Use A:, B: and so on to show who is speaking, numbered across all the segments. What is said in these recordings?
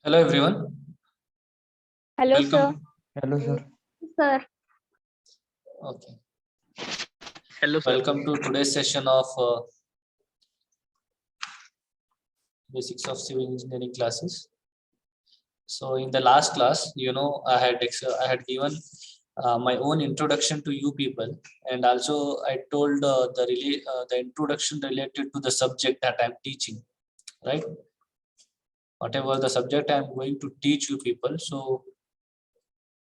A: Hello everyone.
B: Hello, sir.
A: Welcome.
C: Hello, sir.
B: Sir,
A: Okay.
D: Hello, sir.
A: Welcome to today's session of basics of civil engineering classes. So in the last class, I had given my own introduction to you people, and also I told the introduction related to the subject that I'm teaching, right? Whatever the subject I'm going to teach you people. So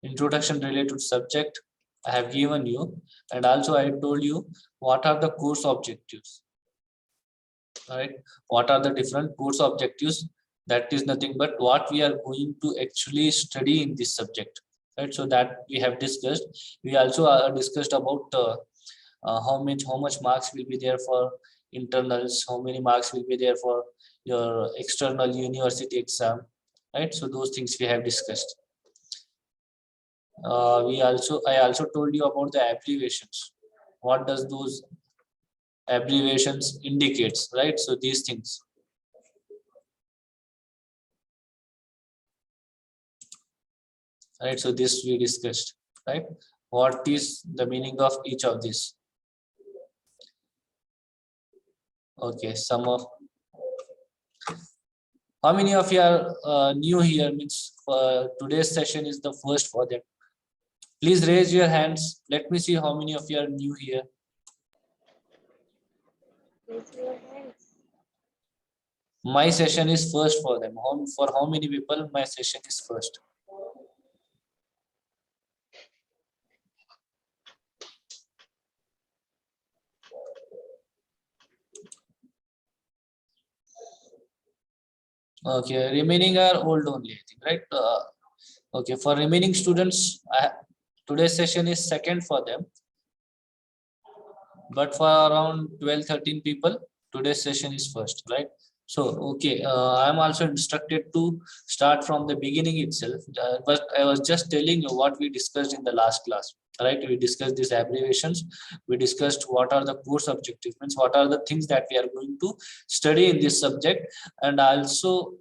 A: introduction related to subject I have given you, and also I told you what are the course objectives. Right? What are the different course objectives? That is nothing but what we are going to actually study in this subject. Right? So that we have discussed. We also discussed about how much marks will be there for internals, how many marks will be there for your external university exam. Right? So those things we have discussed. I also told you about the abbreviations. What does those abbreviations indicates, right? So these things. Right, so this we discussed, right? What is the meaning of each of these? Okay, some of how many of you are new here? Means today's session is the first for them. Please raise your hands. Let me see how many of you are new here. My session is first for them. For how many people my session is first? Okay, remaining are old only, I think, right? Okay, for remaining students, today's session is second for them. But for around 12-13 people, today's session is first, right? So, okay, I'm also instructed to start from the beginning itself. But I was just telling you what we discussed in the last class, right? We discussed these abbreviations. We discussed what are the course objectives, means what are the things that we are going to study in this subject. And also,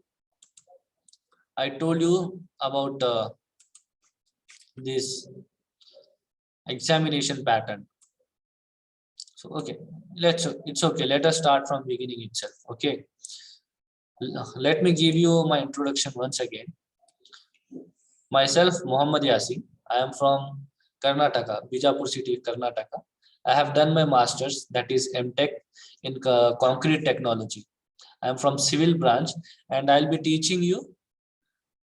A: I told you about this examination pattern. So, okay, it's okay. Let us start from beginning itself. Okay. Let me give you my introduction once again. Myself, Muhammad Yasin. I am from Karnataka, Bijapur city, Karnataka. I have done my master's, that is MTech in concrete technology. I am from civil branch, and I'll be teaching you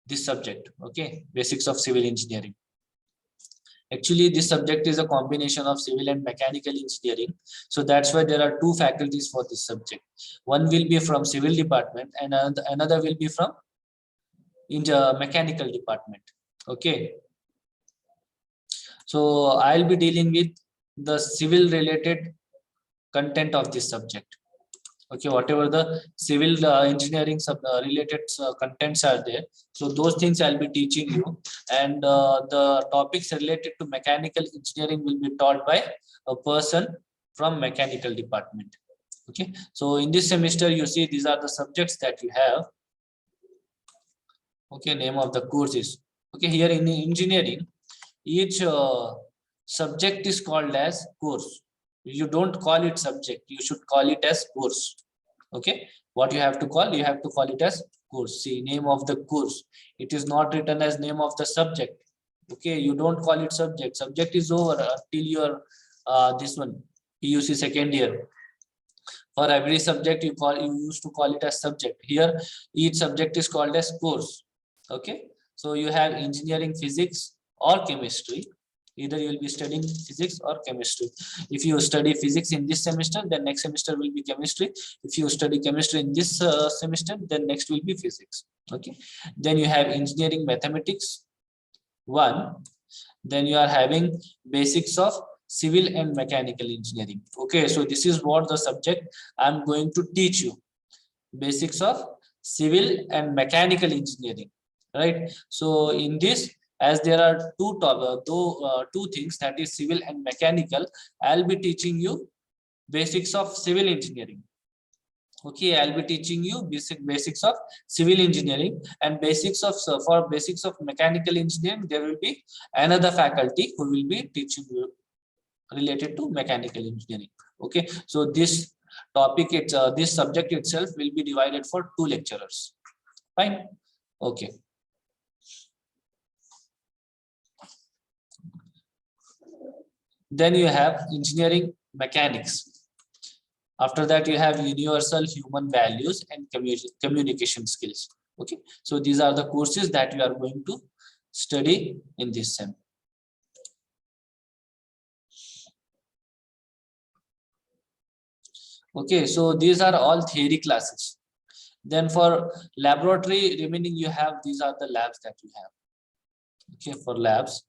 A: this subject. Okay, basics of civil engineering. Actually, this subject is a combination of civil and mechanical engineering. So that's why there are two faculties for this subject. One will be from civil department and another will be from in the mechanical department. Okay. So I'll be dealing with the civil related content of this subject. Okay, whatever the civil engineering related contents are there, so those things I'll be teaching you, and the topics related to mechanical engineering will be taught by a person from mechanical department. Okay, so in this semester you see these are the subjects that you have. Okay, name of the courses. Okay, here in engineering each subject is called as course. You don't call it subject, you should call it as course. Okay, what you have to call it as course. See, name of the course, it is not written as name of the subject. Okay, you don't call it subject. Subject is over till your this one PUC second year. For every subject you used to call it as subject. Here each subject is called as course. Okay, so you have engineering physics or chemistry. Either you will be studying physics or chemistry. If you study physics in this semester, then next semester will be chemistry. If you study chemistry in this semester, then next will be physics. Okay, then you have engineering mathematics 1. Then you are having basics of civil and mechanical engineering. Okay, so this is what the subject I'm going to teach you. Basics of civil and mechanical engineering, right? So in this, as there are two things, that is civil and mechanical, I'll be teaching you basics of civil engineering. Okay, I'll be teaching you basics of civil engineering and basics of for basics of mechanical engineering. There will be another faculty who will be teaching you related to mechanical engineering. Okay, so this topic, this subject itself will be divided for 2 lecturers. Fine. Okay. Then you have engineering mechanics. After that, you have universal human values and communication skills. Okay, so these are the courses that we are going to study in this sem. Okay, so these are all theory classes. Then for laboratory remaining, you have, these are the labs that you have. Okay, for labs,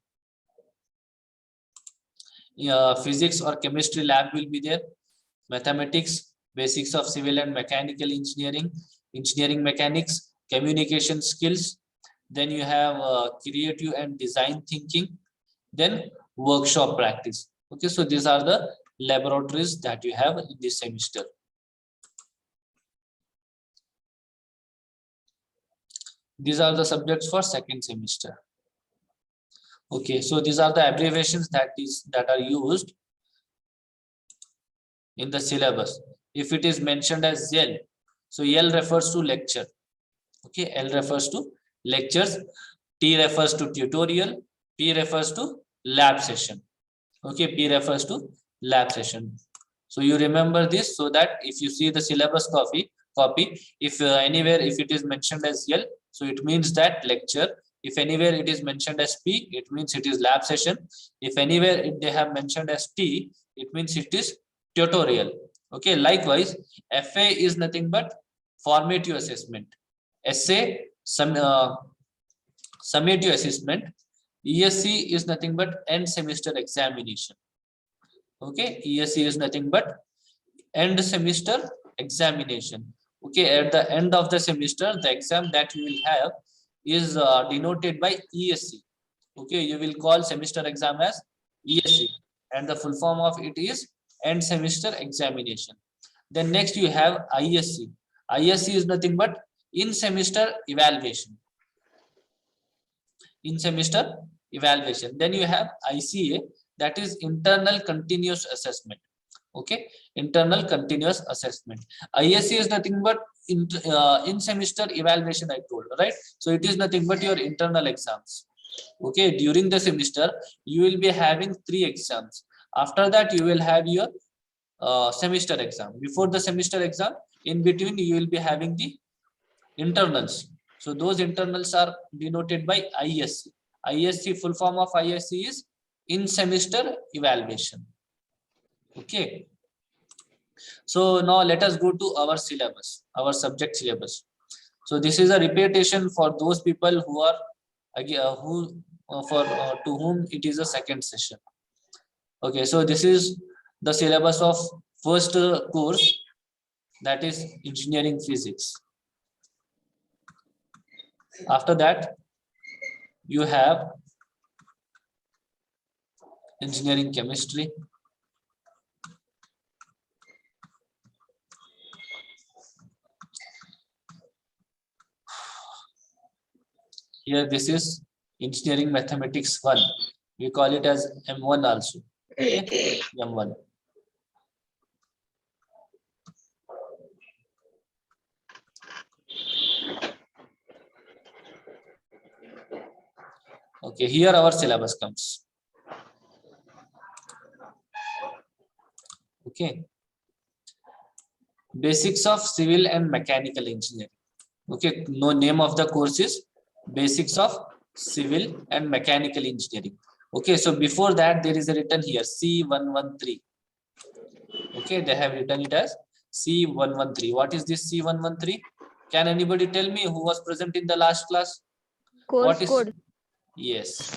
A: physics or chemistry lab will be there. Mathematics, basics of civil and mechanical engineering, engineering mechanics, communication skills. Then you have creative and design thinking. Then workshop practice. Okay, so these are the laboratories that you have in this semester. These are the subjects for second semester. Okay, so these are the abbreviations that are used in the syllabus. If it is mentioned as L, so L refers to lecture. Okay, L refers to lectures, T refers to tutorial, P refers to lab session. Okay, P refers to lab session. So you remember this, so that if you see the syllabus copy, if anywhere if it is mentioned as L, so it means that lecture. If anywhere it is mentioned as P, it means it is lab session. If anywhere they have mentioned as T, it means it is tutorial. Okay, likewise, FA is nothing but formative assessment. SA, summative assessment. ESC is nothing but end semester examination. Okay, ESC is nothing but end semester examination. Okay, at the end of the semester, the exam that you will have is denoted by ESC. Okay, you will call semester exam as ESC, and the full form of it is end semester examination. Then next you have ISC. ISC is nothing but in semester evaluation. In semester evaluation. Then you have ICA, that is internal continuous assessment. Okay, internal continuous assessment. ISC is nothing but in semester evaluation, I told, right? So it is nothing but your internal exams. Okay, during the semester you will be having 3 exams. After that you will have your semester exam. Before the semester exam, in between you will be having the internals. So those internals are denoted by ISC. ISC, full form of ISC is in semester evaluation. Okay, so now let us go to our syllabus, our subject syllabus. So this is a repetition for those people who are to whom it is a second session. Okay, so this is the syllabus of first course, that is engineering physics. After that you have engineering chemistry. Here this is engineering mathematics 1. We call it as M1 also. Okay? M1. Okay, here our syllabus comes. Okay. Basics of civil and mechanical engineering. Okay, no, name of the course is basics of civil and mechanical engineering. Okay, so before that there is a written here C113. Okay, they have written it as C113. What is this C113? Can anybody tell me who was present in the last class?
B: Course code.
A: Yes,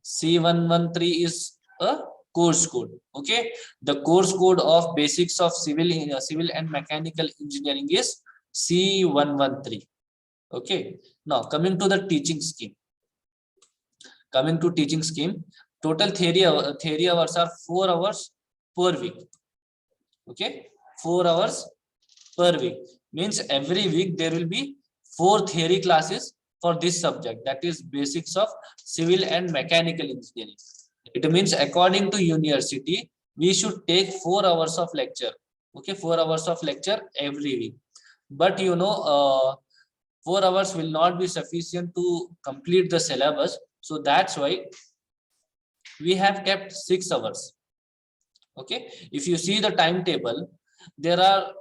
A: C113 is a course code. Okay, the course code of basics of civil and mechanical engineering is C113. Okay, now coming to the teaching scheme. Total theory hours are 4 hours per week. Okay, 4 hours per week. Means every week there will be 4 theory classes for this subject, that is basics of civil and mechanical engineering. It means according to university, we should take 4 hours of lecture. Okay, 4 hours of lecture every week. But 4 hours will not be sufficient to complete the syllabus. So that's why we have kept 6 hours. Okay, if you see the timetable, there are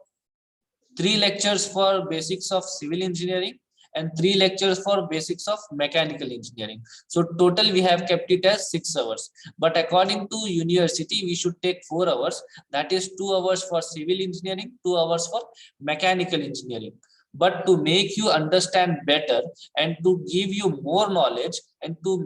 A: 3 lectures for basics of civil engineering and 3 lectures for basics of mechanical engineering. So total we have kept it as 6 hours. But according to university, we should take 4 hours. That is 2 hours for civil engineering, 2 hours for mechanical engineering. But to make you understand better and to give you more knowledge and to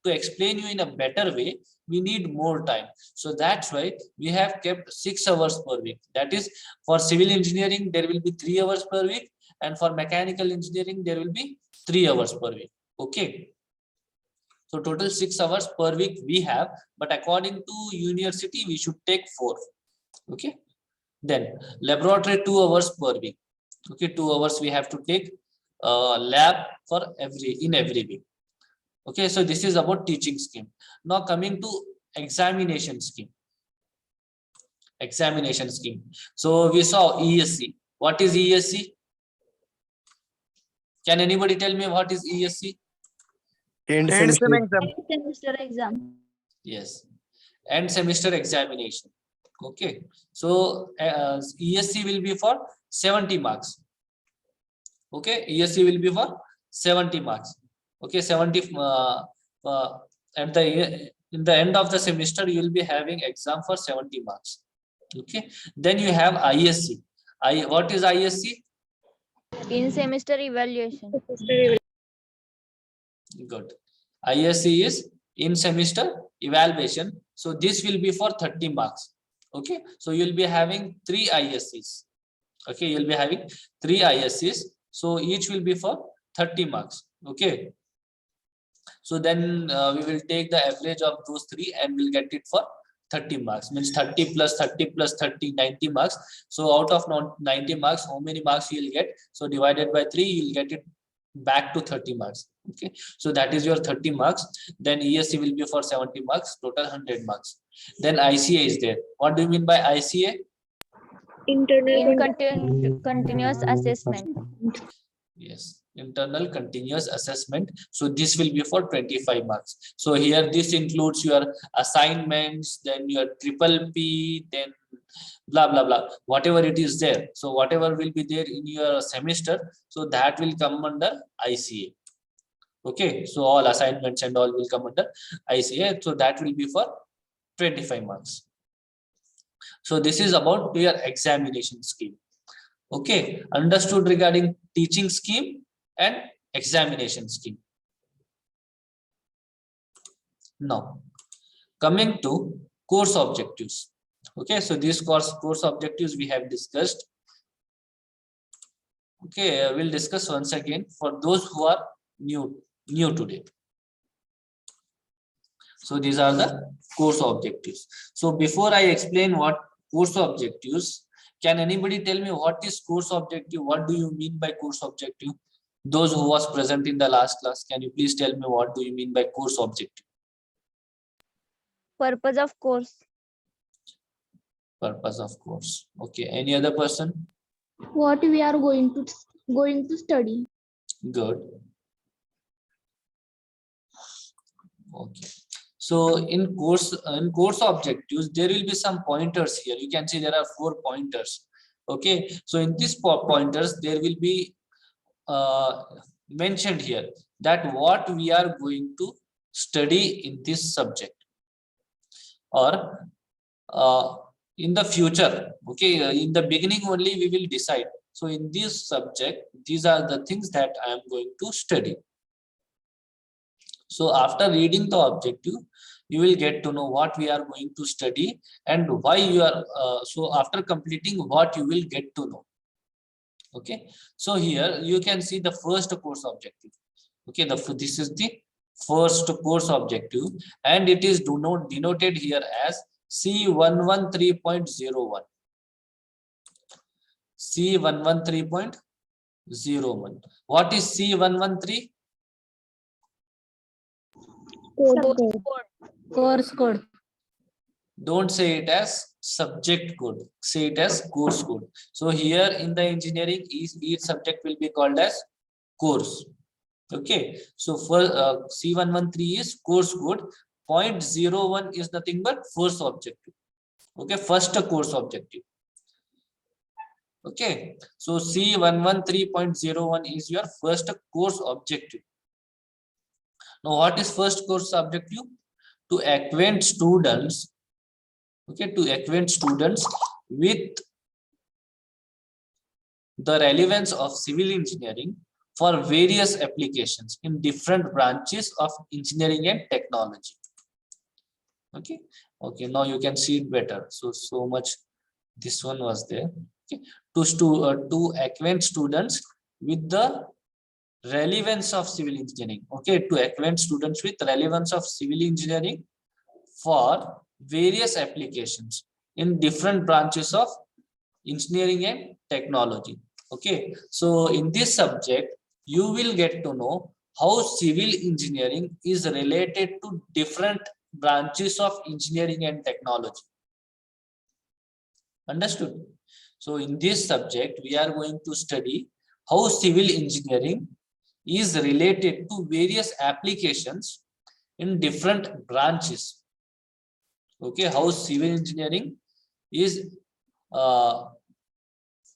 A: explain you in a better way, we need more time. So that's why we have kept 6 hours per week. That is, for civil engineering, there will be 3 hours per week. And for mechanical engineering, there will be 3 hours per week. Okay. So total 6 hours per week we have, but according to university, we should take 4. Okay. Then laboratory 2 hours per week. Okay, 2 hours we have to take lab for every week. Okay, so this is about teaching scheme. Now coming to examination scheme. Examination scheme. So we saw ESC. What is ESC? Can anybody tell me what is ESC?
C: End semester
B: Semester exam.
A: Yes, end semester examination. Okay, so ESC will be for 70 marks. Okay, ESC will be for 70 marks. Okay, 70 at the in the end of the semester you will be having exam for 70 marks. Okay, then you have ISC. What is ISC?
B: In semester evaluation.
A: Good. ISC is in semester evaluation. So this will be for 30 marks. Okay, so you will be having 3 ISCs. Okay, you will be having 3 ISCs. So each will be for 30 marks. Okay. So then we will take the average of those 3 and we'll get it for 30 marks. Means 30 plus 30 plus 30, 90 marks. So out of 90 marks, how many marks you will get? So divided by 3, you will get it back to 30 marks. Okay. So that is your 30 marks. Then ESC will be for 70 marks, total 100 marks. Then ICA is there. What do you mean by ICA?
B: Continuous assessment.
A: Yes, internal continuous assessment. So this will be for 25 marks. So here this includes your assignments, then your triple P, then blah blah blah, whatever it is there. So whatever will be there in your semester, so that will come under ICA. Okay, so all assignments and all will come under ICA. So that will be for 25 marks. So this is about your examination scheme. Okay, understood regarding teaching scheme and examination scheme. Now, coming to course objectives. Okay, so these course objectives we have discussed. Okay, we'll discuss once again for those who are new today. So these are the course objectives. So before I explain what course objectives, can anybody tell me what is course objective? What do you mean by course objective? Those who was present in the last class, can you please tell me what do you mean by course objective?
B: Purpose of course.
A: Purpose of course. Okay, any other person?
E: What we are going to study.
A: Good. Okay. So in course objectives, there will be some pointers here. You can see there are 4 pointers. Okay. So in these pointers, there will be mentioned here that what we are going to study in this subject, or in the future. Okay. In the beginning only we will decide. So in this subject, these are the things that I am going to study. So after reading the objective, you will get to know what we are going to study and why you are. So after completing, what you will get to know. Okay. So here you can see the first course objective. Okay. This is the first course objective, and it is denoted here as C113.01. C113.01. What is C113?
E: Course code.
A: Don't say it as subject code, say it as course code. So here in the engineering, each subject will be called as course. Okay, so for C113 is course code. 0.01 is nothing but first objective. Okay, first course objective. Okay, so C113.01 is your first course objective. Now, what is first course objective? To acquaint students, okay, to acquaint students with the relevance of civil engineering for various applications in different branches of engineering and technology. Okay, okay, now you can see it better. So much this one was there. Okay, to acquaint students with the relevance of civil engineering. Okay, to acquaint students with relevance of civil engineering for various applications in different branches of engineering and technology. Okay, so in this subject you will get to know how civil engineering is related to different branches of engineering and technology. Understood? So in this subject we are going to study how civil engineering is related to various applications in different branches. Okay, how civil engineering is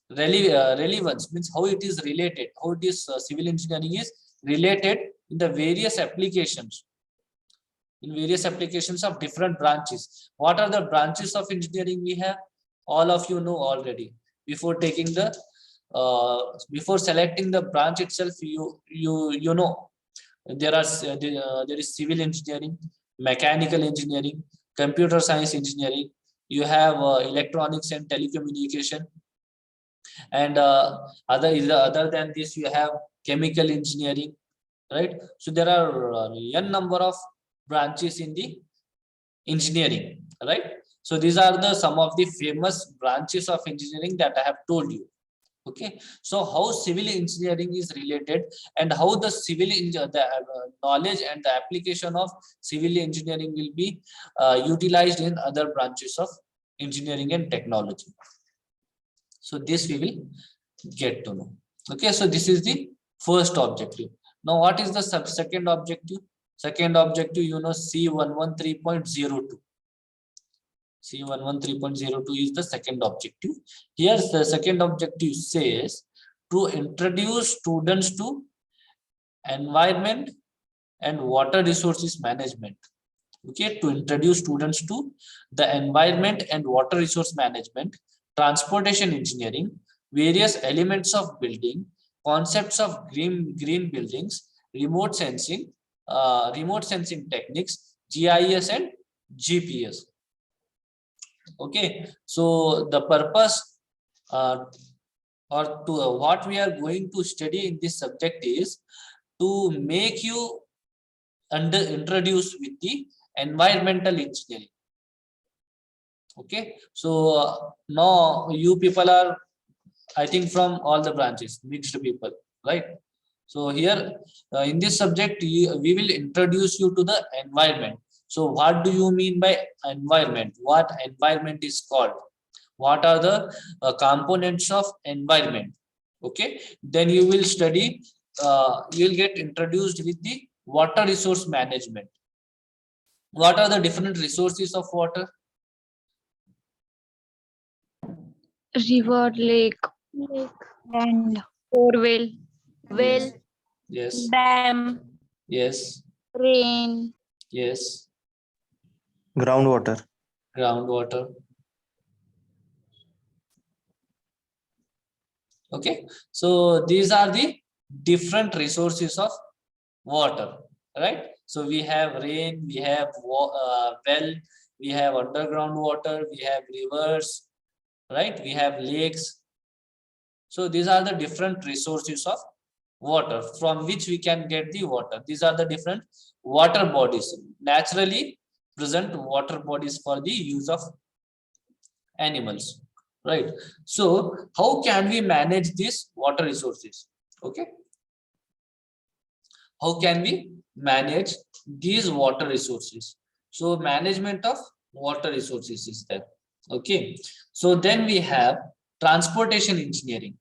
A: relevance means how it is related, how it is civil engineering is related in the various applications, in various applications of different branches. What are the branches of engineering we have? All of you know already. Before taking the before selecting the branch itself, you know there are there is civil engineering, mechanical engineering, computer science engineering. You have electronics and telecommunication, and other than this you have chemical engineering, right? So there are n number of branches in the engineering, right? So these are the some of the famous branches of engineering that I have told you. Okay, so how civil engineering is related and how the knowledge and the application of civil engineering will be utilized in other branches of engineering and technology. So this we will get to know. Okay, so this is the first objective. Now what is the second objective? Second objective, you know, C113.02. C113.02 is the second objective. Here the second objective says to introduce students to environment and water resources management. Okay, to introduce students to the environment and water resource management, transportation engineering, various elements of building, concepts of green buildings, remote sensing techniques, GIS and GPS. Okay, so the purpose or to what we are going to study in this subject is to make you introduce with the environmental engineering. Okay, so now you people are, I think, from all the branches, mixed people, right? So here in this subject we will introduce you to the environment. So what do you mean by environment? What environment is called? What are the components of environment? Okay, then you will study, you will get introduced with the water resource management. What are the different resources of water?
B: River, lake, and borewell, well,
A: Yes,
B: dam,
A: yes,
B: rain,
A: yes.
C: Groundwater.
A: Groundwater. Okay, so these are the different resources of water, right? So we have rain, we have well, we have underground water, we have rivers, right? We have lakes. So these are the different resources of water from which we can get the water. These are the different water bodies, naturally present water bodies for the use of animals. right? So how can we manage these water resources? Okay, how can we manage these water resources? So management of water resources is there. Okay, so then we have transportation engineering.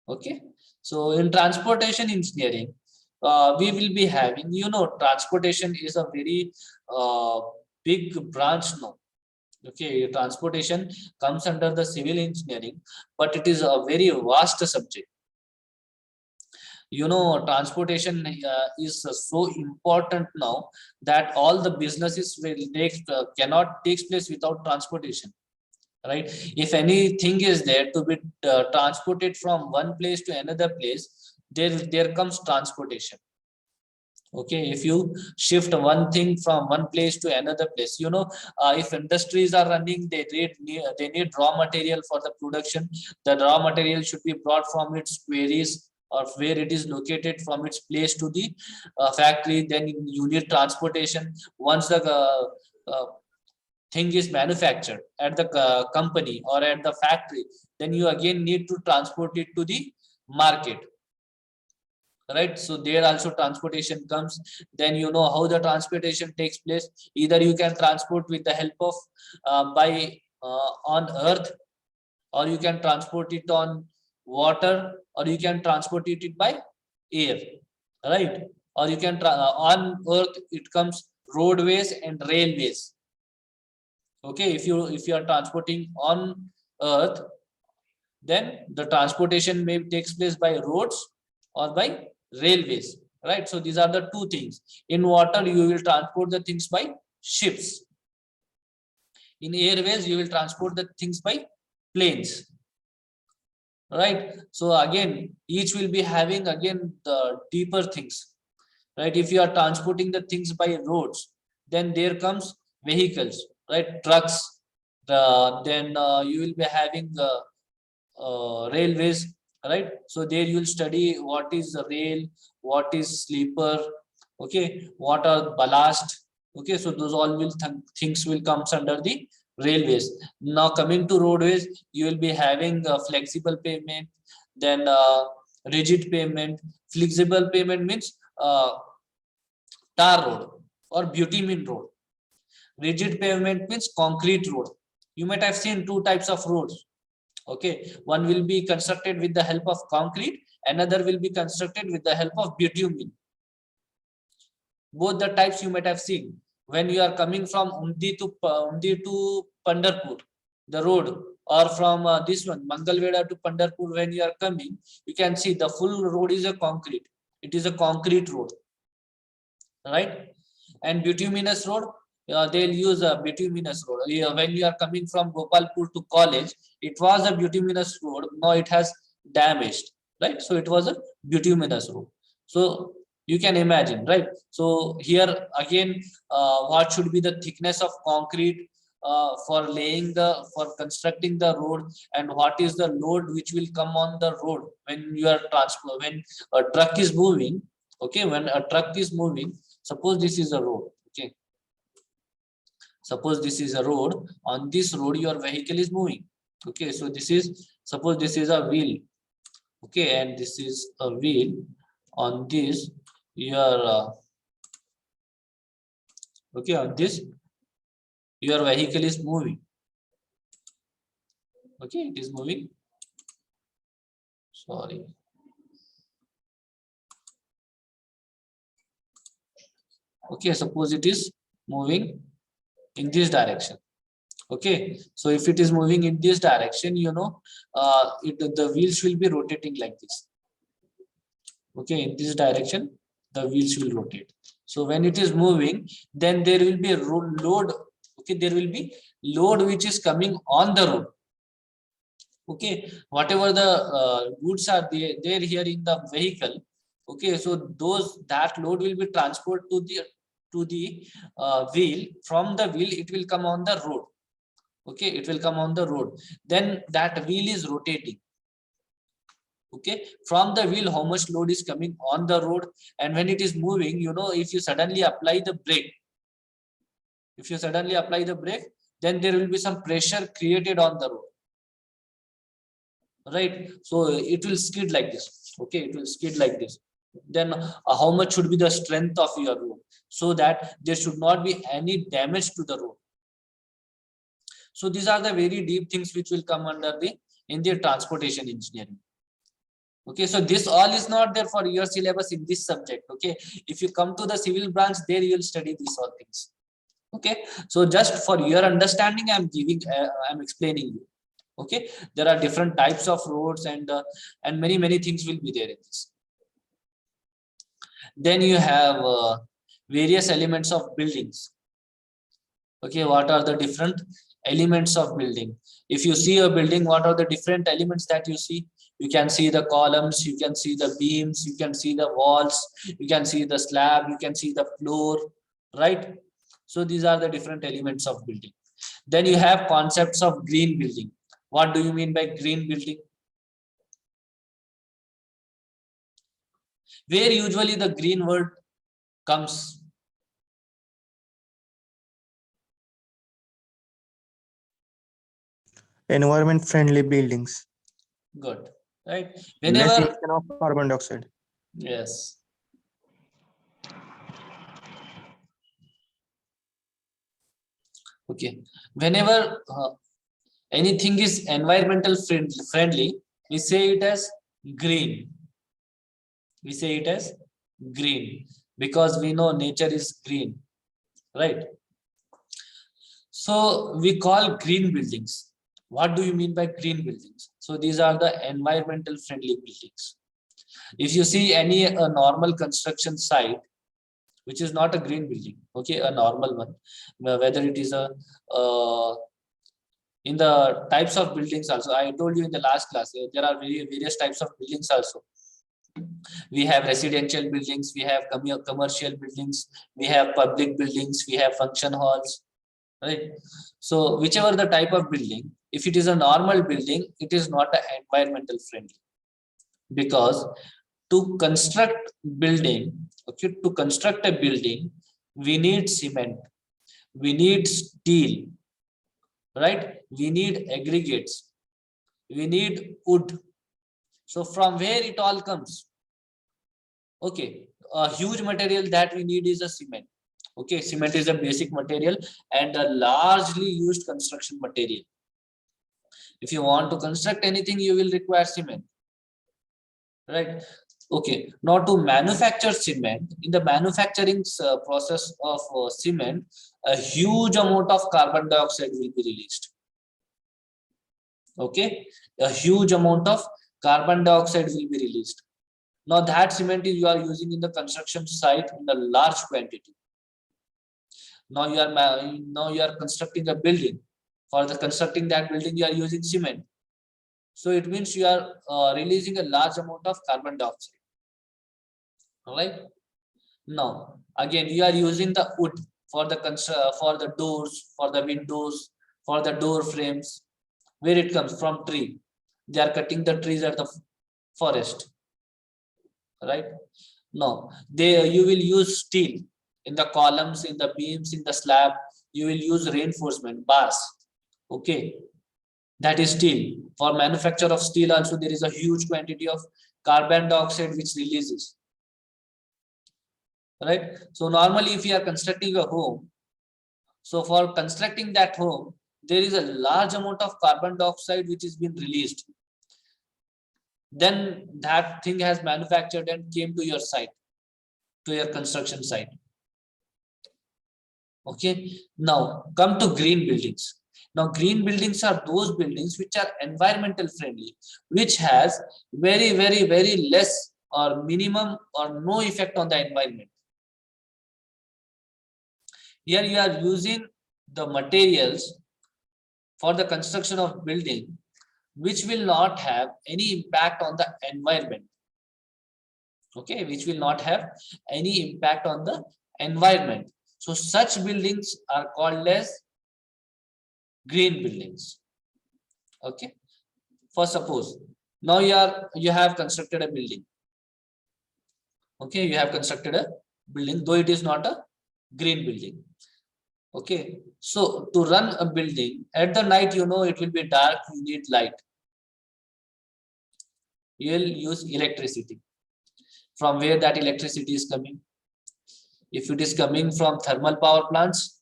A: Okay, so in transportation engineering, we will be having, you know, transportation is a very big branch now. Okay, transportation comes under the civil engineering, but it is a very vast subject. You know, transportation is so important now that all the businesses will take cannot takes place without transportation, right? If anything is there to be transported from one place to another place, there comes transportation. Okay, if you shift one thing from one place to another place, you know, if industries are running, they need raw material for the production. The raw material should be brought from its quarries or where it is located, from its place to the factory. Then you need transportation. Once the thing is manufactured at the company or at the factory, then you again need to transport it to the market, right? So there also transportation comes. Then you know how the transportation takes place. Either you can transport with the help of by on earth, or you can transport it on water, or you can transport it by air, right? Or you can on earth it comes roadways and railways. Okay, if you are transporting on earth, then the transportation may takes place by roads or by railways, right? So these are the two things. In water you will transport the things by ships. In airways you will transport the things by planes, right? So again each will be having again the deeper things, right? If you are transporting the things by roads, then there comes vehicles, right? Trucks. Then you will be having railways, right? So there you will study what is the rail, what is sleeper, okay, what are ballast. Okay, so those all will things will comes under the railways. Now coming to roadways, you will be having flexible payment, then rigid payment. Flexible payment means tar road or bitumen road. Rigid pavement means concrete road. You might have seen two types of roads. Okay, one will be constructed with the help of concrete, another will be constructed with the help of bitumen. Both the types you might have seen. When you are coming from Undi to Pandarpur, the road, or from this one Mangalveda to Pandarpur, when you are coming, you can see the full road is a concrete. It is a concrete road, right? And bituminous road, they'll use a bituminous road. When you are coming from Gopalpur to college, it was a bituminous road. Now it has damaged, right? So it was a bituminous road. So you can imagine, right? So here again, what should be the thickness of concrete for for constructing the road, and what is the load which will come on the road when you are when a truck is moving. Okay, when a truck is moving, suppose this is a road. Okay, suppose this is a road. On this road your vehicle is moving. Okay, so this is, suppose this is a wheel. Okay, and this is a wheel. On this your okay, on this your vehicle is moving. Okay, it is moving. Sorry. Okay, suppose it is moving in this direction. Okay, so if it is moving in this direction, you know, the wheels will be rotating like this. Okay, in this direction the wheels will rotate. So when it is moving, then there will be a load. Okay, there will be load which is coming on the road. Okay, whatever the goods are there here in the vehicle. Okay, so that load will be transported to the wheel. From the wheel it will come on the road. Okay, it will come on the road. Then that wheel is rotating. Okay, from the wheel how much load is coming on the road, and when it is moving, you know, if you suddenly apply the brake, then there will be some pressure created on the road. right? So it will skid like this. Okay, it will skid like this. Then how much should be the strength of your road, so that there should not be any damage to the road? So these are the very deep things which will come under the in the transportation engineering. Okay, so this all is not there for your syllabus in this subject. Okay, if you come to the civil branch, there you will study these all things. Okay, so just for your understanding, I'm giving, I'm explaining you. Okay, there are different types of roads, and many things will be there in this. Then you have various elements of buildings. Okay, what are the different elements of building? If you see a building, what are the different elements that you see? You can see the columns, you can see the beams, you can see the walls, you can see the slab, you can see the floor, right? So these are the different elements of building. Then you have concepts of green building. What do you mean by green building? Where usually the green word comes?
C: Environment friendly buildings.
A: Good, right?
C: Less
A: Whenever,
C: emission of carbon dioxide.
A: yes. Okay, whenever anything is environmental friendly, we say it as green. We say it as green because we know nature is green, right? So we call green buildings. What do you mean by green buildings? So these are the environmental friendly buildings. If you see any a normal construction site, which is not a green building, okay, a normal one, whether it is a in the types of buildings also, I told you in the last class, there are various types of buildings also. We have residential buildings, we have commercial buildings, we have public buildings, we have function halls, right? So whichever the type of building, if it is a normal building, it is not environmental friendly, because to construct building, okay, to construct a building, we need cement, we need steel, right? We need aggregates, we need wood. So from where it all comes? Okay, a huge material that we need is a cement. Okay, cement is a basic material and a largely used construction material. If you want to construct anything, you will require cement, right? Okay, now to manufacture cement, in the manufacturing process of cement, a huge amount of carbon dioxide will be released. Okay, a huge amount of carbon dioxide will be released. Now that cement is you are using in the construction site in a large quantity. Now you are constructing a building. For the constructing that building, you are using cement. So it means you are releasing a large amount of carbon dioxide. All right. Now again, you are using the wood for the doors, for the windows, for the door frames. Where it comes from? Tree. They are cutting the trees at the forest, right? No, you will use steel in the columns, in the beams, in the slab. You will use reinforcement bars. Okay, that is steel. For manufacture of steel also, there is a huge quantity of carbon dioxide which releases, right? So normally if you are constructing a home, so for constructing that home, there is a large amount of carbon dioxide which is being released. Then that thing has manufactured and came to your site, to your construction site. Okay, now come to green buildings. Now green buildings are those buildings which are environmental friendly, which has very less or minimum or no effect on the environment. Here you are using the materials for the construction of building which will not have any impact on the environment. Okay, which will not have any impact on the environment. So such buildings are called as green buildings. Okay, for suppose now you have constructed a building. Okay, you have constructed a building, though it is not a green building. Okay, so to run a building at the night, you know it will be dark, you need light. You will use electricity. From where that electricity is coming? If it is coming from thermal power plants,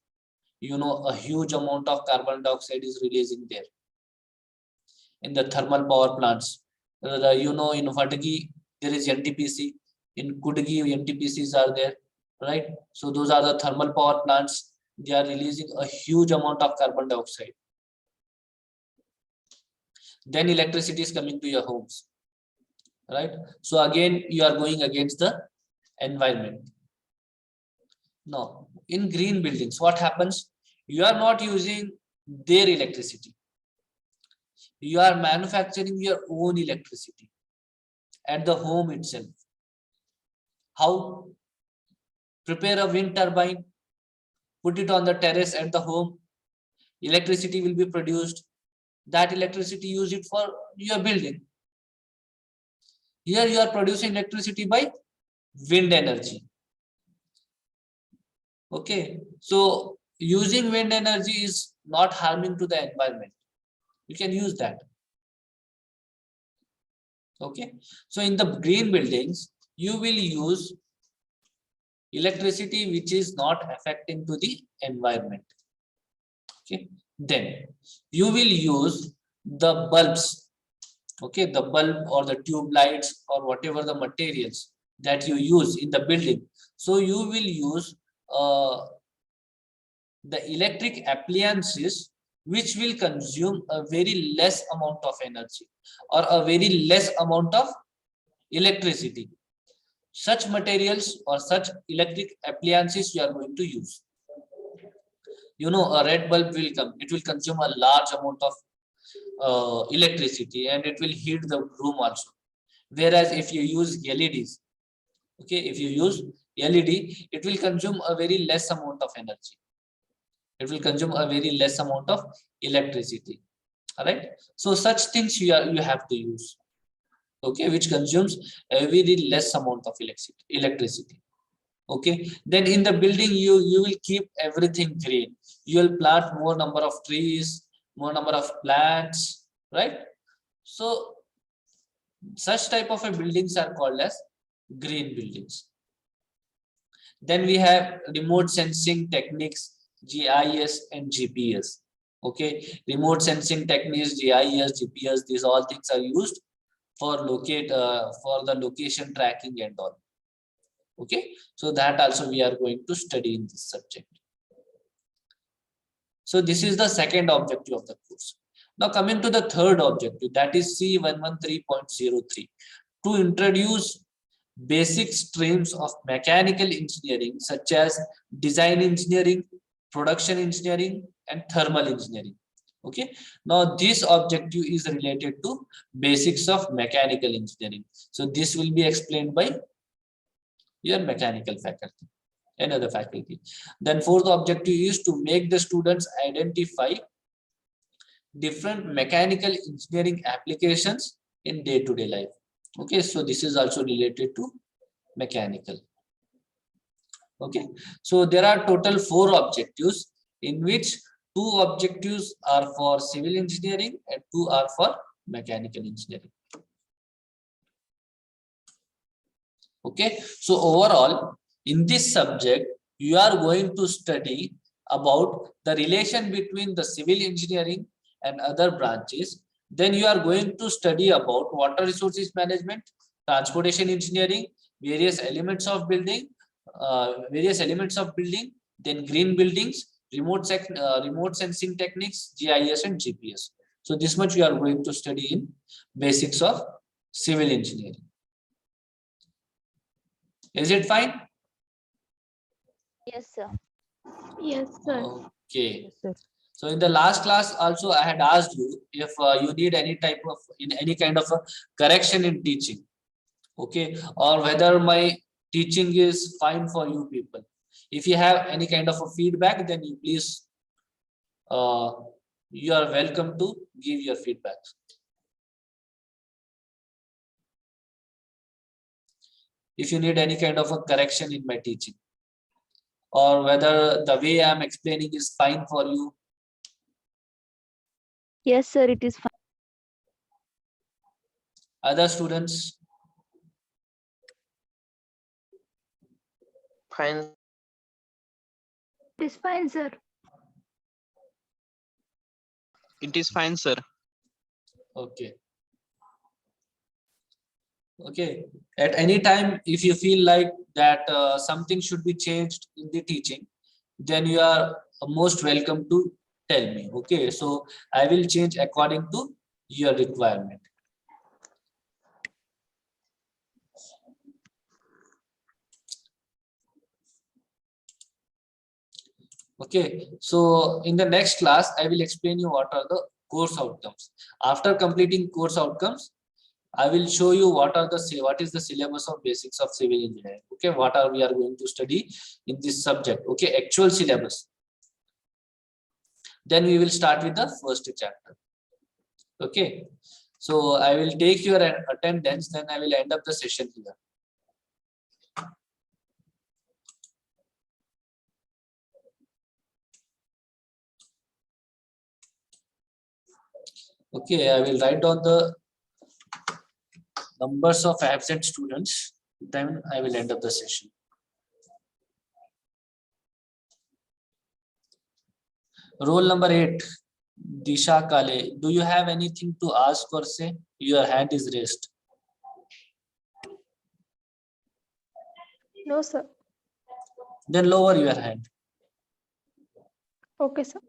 A: you know, a huge amount of carbon dioxide is releasing there in the thermal power plants. You know, in Vadgi there is NTPC, in Kudgi NTPCs are there, right? So those are the thermal power plants. They are releasing a huge amount of carbon dioxide. Then electricity is coming to your homes, right? So again, you are going against the environment. Now, in green buildings, what happens? You are not using their electricity. You are manufacturing your own electricity at the home itself. How? Prepare a wind turbine, put it on the terrace at the home. Electricity will be produced. That electricity, use it for your building. Here you are producing electricity by wind energy. Okay, so using wind energy is not harming to the environment. You can use that. Okay, so in the green buildings, you will use electricity which is not affecting to the environment. Okay, then you will use the bulbs. Okay, the bulb or the tube lights or whatever the materials that you use in the building. So you will use the electric appliances which will consume a very less amount of energy or a very less amount of electricity. Such materials or such electric appliances you are going to use. You know, a red bulb will come, it will consume a large amount of electricity and it will heat the room also. Whereas if you use LEDs, okay, if you use LED, it will consume a very less amount of energy. It will consume a very less amount of electricity. All right. So such things you have to use. Okay, which consumes a very less amount of electricity. Okay. Then in the building, you will keep everything green. You will plant more number of trees, more number of plants, right? So such type of buildings are called as green buildings. Then we have remote sensing techniques, GIS and GPS. Okay, remote sensing techniques, GIS, GPS, these all things are used for for the location tracking and all. Okay, so that also we are going to study in this subject. So this is the second objective of the course. Now coming to the third objective, that is C113.03, to introduce basic streams of mechanical engineering such as design engineering, production engineering and thermal engineering. Okay, now this objective is related to basics of mechanical engineering. So this will be explained by your mechanical faculty, another faculty. Then fourth objective is to make the students identify different mechanical engineering applications in day-to-day life. Okay, so this is also related to mechanical. Okay, so there are total 4 objectives, in which 2 objectives are for civil engineering and 2 are for mechanical engineering. Okay, so overall in this subject you are going to study about the relation between the civil engineering and other branches. Then you are going to study about water resources management, transportation engineering, various elements of building, then green buildings, remote sensing techniques, GIS and GPS. So this much you are going to study in basics of civil engineering. Is it fine?
B: Yes, sir.
E: Yes, sir.
A: Okay. So in the last class also I had asked you if you need any type of any kind of a correction in teaching, okay, or whether my teaching is fine for you people. If you have any kind of a feedback, then you please you are welcome to give your feedback. If you need any kind of a correction in my teaching, or whether the way I am explaining is fine for you.
B: Yes, sir, it is fine.
A: Other students?
D: Fine.
B: It is fine, sir.
D: It is fine, sir.
A: Okay. Okay. At any time, if you feel like that something should be changed in the teaching, then you are most welcome to tell me. Okay. So I will change according to your requirement. Okay. So in the next class, I will explain you what are the course outcomes. After completing course outcomes, I will show you what is the syllabus of basics of civil engineering. Okay, what are we are going to study in this subject? Okay, actual syllabus. Then we will start with the first chapter. Okay, so I will take your attendance. Then I will end up the session here. Okay, I will write down the numbers of absent students. Then I will end up the session. Roll number 8, Disha Kale. Do you have anything to ask or say? Your hand is raised.
F: No, sir.
A: Then lower your hand.
F: Okay, sir.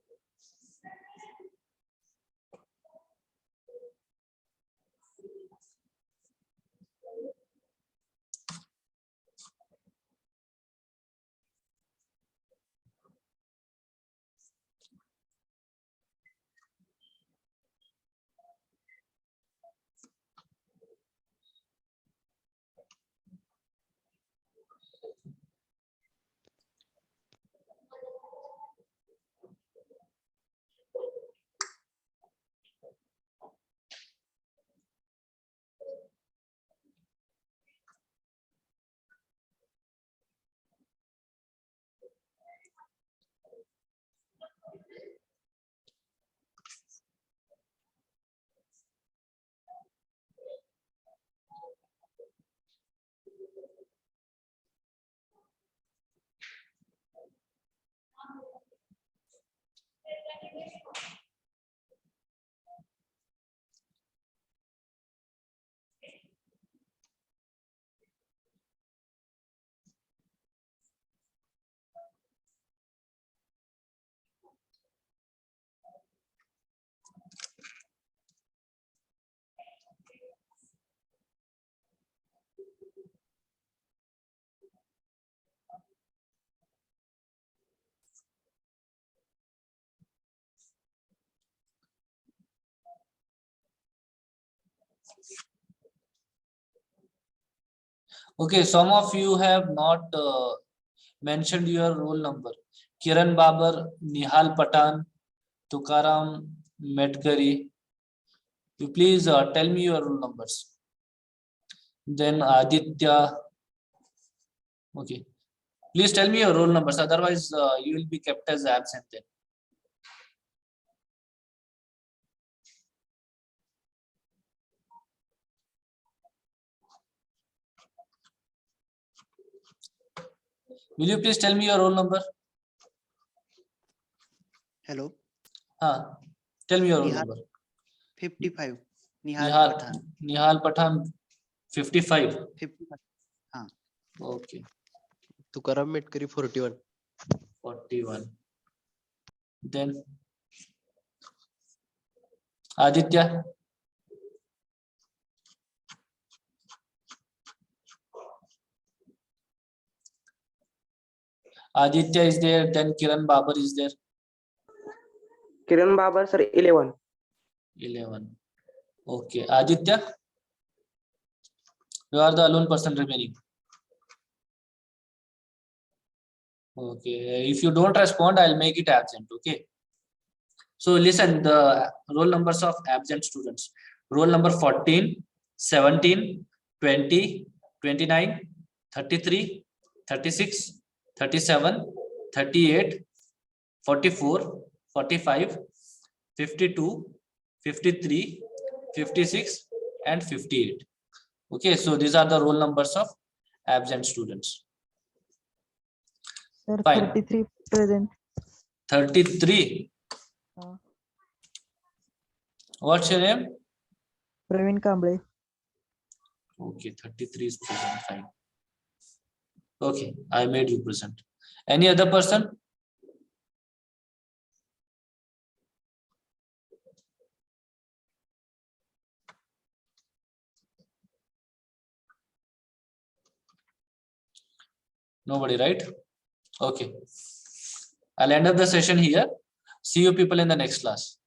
A: Okay, some of you have not mentioned your roll number. Kiran Babar, Nihal Patan, Tukaram Medkari. You please tell me your roll numbers. Then Aditya. Okay. Please tell me your roll numbers. Otherwise, you will be kept as absent then. Will you please tell me your roll number?
G: Hello,
A: Tell me your roll
G: Nihal.
A: number.
G: 55. Nihal
A: Nihal,
G: Pathan.
A: Nihal Pathan, 55.
G: 55.
A: Okay,
H: Tukaram Medkari 41.
A: 41. Then Aditya. Aditya is there. Then Kiran Babar is there.
I: Kiran Babar, sir, 11.
A: 11. Okay, Aditya, you are the alone person remaining. Okay, if you don't respond, I'll make it absent. Okay. So listen, the roll numbers of absent students. Roll number 14, 17, 20, 29, 33, 36, 37, 38, 44, 45, 52, 53, 56, and 58. Okay, so these are the roll numbers of absent students.
F: Sir,
A: Fine.
F: 33 present.
A: 33. What's your name?
F: Praveen Kamble.
A: Okay, 33 is present. Fine. Okay, I made you present. Any other person? Nobody, right? Okay. I'll end up the session here. See you people in the next class.